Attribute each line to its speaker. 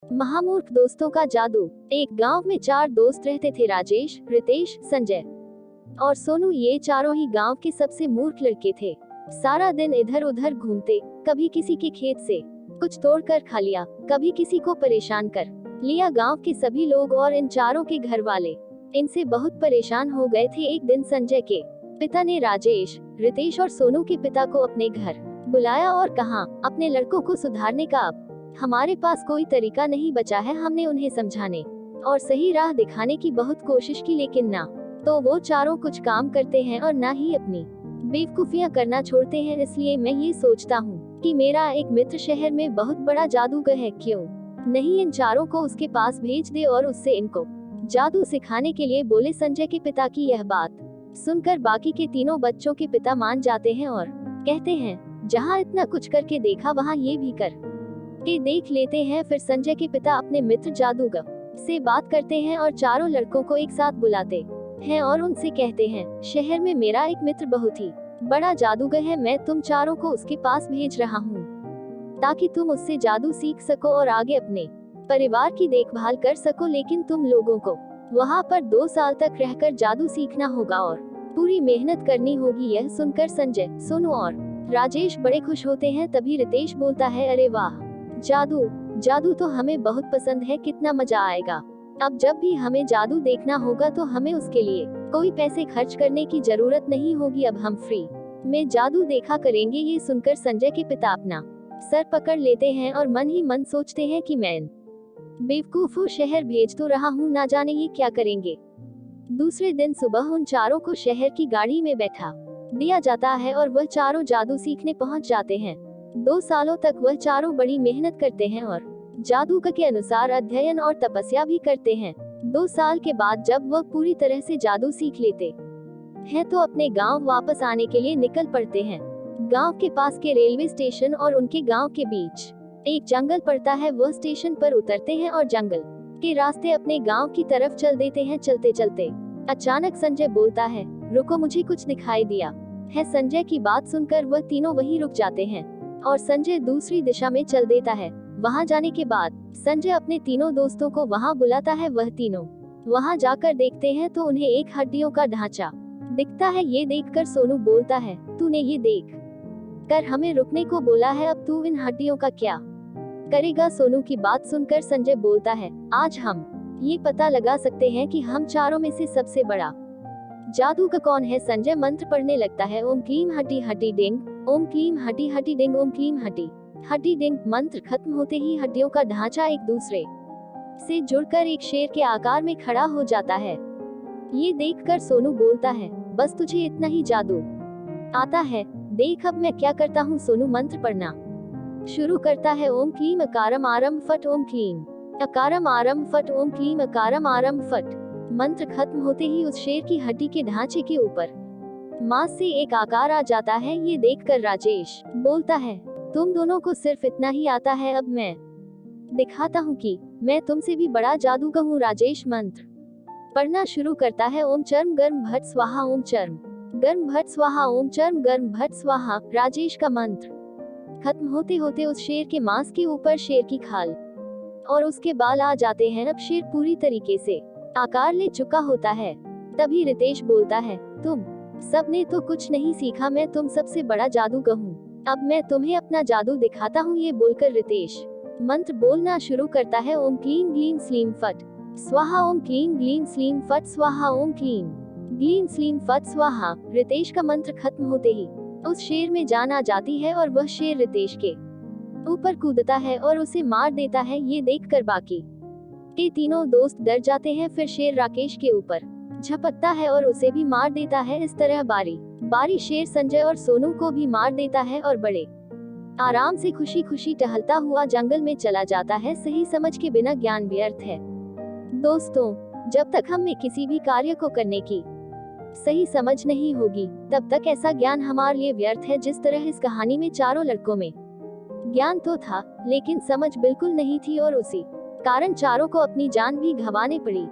Speaker 1: महामूर्ख दोस्तों का जादू। एक गांव में 4 दोस्त रहते थे, राजेश, रितेश, संजय और सोनू। ये चारों ही गांव के सबसे मूर्ख लड़के थे। सारा दिन इधर उधर घूमते, कभी किसी के खेत से कुछ तोड़ कर खा लिया, कभी किसी को परेशान कर लिया। गांव के सभी लोग और इन चारों के घर वाले इनसे बहुत परेशान हो गए थे। एक दिन संजय के पिता ने राजेश, रितेश और सोनू के पिता को अपने घर बुलाया और कहा, अपने लड़कों को सुधारने का अब हमारे पास कोई तरीका नहीं बचा है। हमने उन्हें समझाने और सही राह दिखाने की बहुत कोशिश की, लेकिन ना तो वो चारों कुछ काम करते हैं और ना ही अपनी बेवकूफियां करना छोड़ते हैं। इसलिए मैं ये सोचता हूँ कि मेरा एक मित्र शहर में बहुत बड़ा जादूगर है, क्यों नहीं इन चारों को उसके पास भेज दे और उससे इनको जादू सिखाने के लिए बोले। संजय के पिता की यह बात सुनकर बाकी के तीनों बच्चों के पिता मान जाते हैं और कहते हैं, जहाँ इतना कुछ करके देखा वहाँ ये भी कर के देख लेते हैं। फिर संजय के पिता अपने मित्र जादूगर से बात करते हैं और चारों लड़कों को एक साथ बुलाते हैं और उनसे कहते हैं, शहर में मेरा एक मित्र बहुत ही बड़ा जादूगर है। मैं तुम चारों को उसके पास भेज रहा हूँ ताकि तुम उससे जादू सीख सको और आगे अपने परिवार की देखभाल कर सको। लेकिन तुम लोगों को वहाँ पर 2 साल तक रहकर जादू सीखना होगा और पूरी मेहनत करनी होगी। यह सुनकर संजय, सोनू और राजेश बड़े खुश होते हैं। तभी रितेश बोलता है, अरे वाह, जादू जादू तो हमें बहुत पसंद है, कितना मजा आएगा। अब जब भी हमें जादू देखना होगा तो हमें उसके लिए कोई पैसे खर्च करने की जरूरत नहीं होगी। अब हम फ्री में जादू देखा करेंगे। ये सुनकर संजय के पिता अपना सर पकड़ लेते हैं और मन ही मन सोचते हैं कि मैं बेवकूफों शहर भेज तो रहा हूँ, ना जाने ये क्या करेंगे। दूसरे दिन सुबह उन चारों को शहर की गाड़ी में बैठा दिया जाता है और वह चारों जादू सीखने पहुँच जाते हैं। 2 सालों तक वह चारों बड़ी मेहनत करते हैं और जादू के अनुसार अध्ययन और तपस्या भी करते हैं। 2 साल के बाद जब वह पूरी तरह से जादू सीख लेते हैं तो अपने गांव वापस आने के लिए निकल पड़ते हैं। गांव के पास के रेलवे स्टेशन और उनके गांव के बीच एक जंगल पड़ता है। वह स्टेशन पर उतरते हैं और जंगल के रास्ते अपने गांव की तरफ चल देते हैं। चलते चलते अचानक संजय बोलता है, रुको, मुझे कुछ दिखाई दिया है। संजय की बात सुनकर वह तीनों वहीं रुक जाते हैं और संजय दूसरी दिशा में चल देता है। वहां जाने के बाद संजय अपने तीनों दोस्तों को वहां बुलाता है। वह तीनों वहां जाकर देखते हैं तो उन्हें एक हड्डियों का ढांचा दिखता है। ये देखकर सोनू बोलता है, तूने ये देख कर हमें रुकने को बोला है, अब तू इन हड्डियों का क्या करेगा। सोनू की बात सुनकर संजय बोलता है, आज हम ये पता लगा सकते हैं कि हम चारों में से सबसे बड़ा जादूगर कौन है। संजय मंत्र पढ़ने लगता है, ओम क्लीम हड्डी हड्डी डिंग, ओम क्लीम हड्डी हड्डी डिंग, ओम क्लीम हड्डी हड्डी डिंग। मंत्र खत्म होते ही हड्डियों का ढांचा एक दूसरे से जुड़कर एक शेर के आकार में खड़ा हो जाता है। ये देखकर सोनू बोलता है, बस तुझे इतना ही जादू आता है, देख अब मैं क्या करता हूँ। सोनू मंत्र पढ़ना शुरू करता है, ओम क्लीम अकारम आरम फट, ओम क्लीम अकारम आरम फट, ओम क्लीम अकारम आरम फट। मंत्र खत्म होते ही उस शेर की हड्डी के ढांचे के ऊपर मांस से एक आकार आ जाता है। ये देखकर राजेश बोलता है, तुम दोनों को सिर्फ इतना ही आता है, अब मैं दिखाता हूँ कि मैं तुमसे भी बड़ा जादूगर हूँ। राजेश मंत्र पढ़ना शुरू करता है, ओम चर्म गर्म भट स्वाहा, ओम चर्म गर्म भट स्वाहा, ओम चर्म गर्म भट स्वाहा। राजेश का मंत्र खत्म होते होते उस शेर के मांस के ऊपर शेर की खाल और उसके बाल आ जाते हैं। अब शेर पूरी तरीके से आकार ले चुका होता है। तभी रितेश बोलता है, तुम सबने तो कुछ नहीं सीखा, मैं तुम सबसे बड़ा जादूगर हूँ, अब मैं तुम्हें अपना जादू दिखाता हूँ। ये बोलकर रितेश मंत्र बोलना शुरू करता है, ओम क्लीम ग्लीम स्लीम फट स्वाहा, ओम क्लीम ग्लीम स्लीम फट स्वाहा, ओम क्लीम ग्लीम स्लीम फट स्वाहा। रितेश का मंत्र खत्म होते ही उस शेर में जान आ जाती है और वह शेर रितेश के ऊपर कूदता है और उसे मार देता है। ये देखकर बाकी के तीनों दोस्त डर जाते हैं। फिर शेर राकेश के ऊपर झपकता है और उसे भी मार देता है। इस तरह बारी बारी शेर संजय और सोनू को भी मार देता है और बड़े आराम से खुशी खुशी टहलता हुआ जंगल में चला जाता है। सही समझ के बिना ज्ञान व्यर्थ है। दोस्तों, जब तक हमें किसी भी कार्य को करने की सही समझ नहीं होगी तब तक ऐसा ज्ञान हमारे लिए व्यर्थ है। जिस तरह इस कहानी में चारों लड़कों में ज्ञान तो था लेकिन समझ बिल्कुल नहीं थी और उसी कारण चारों को अपनी जान भी गंवानी पड़ी।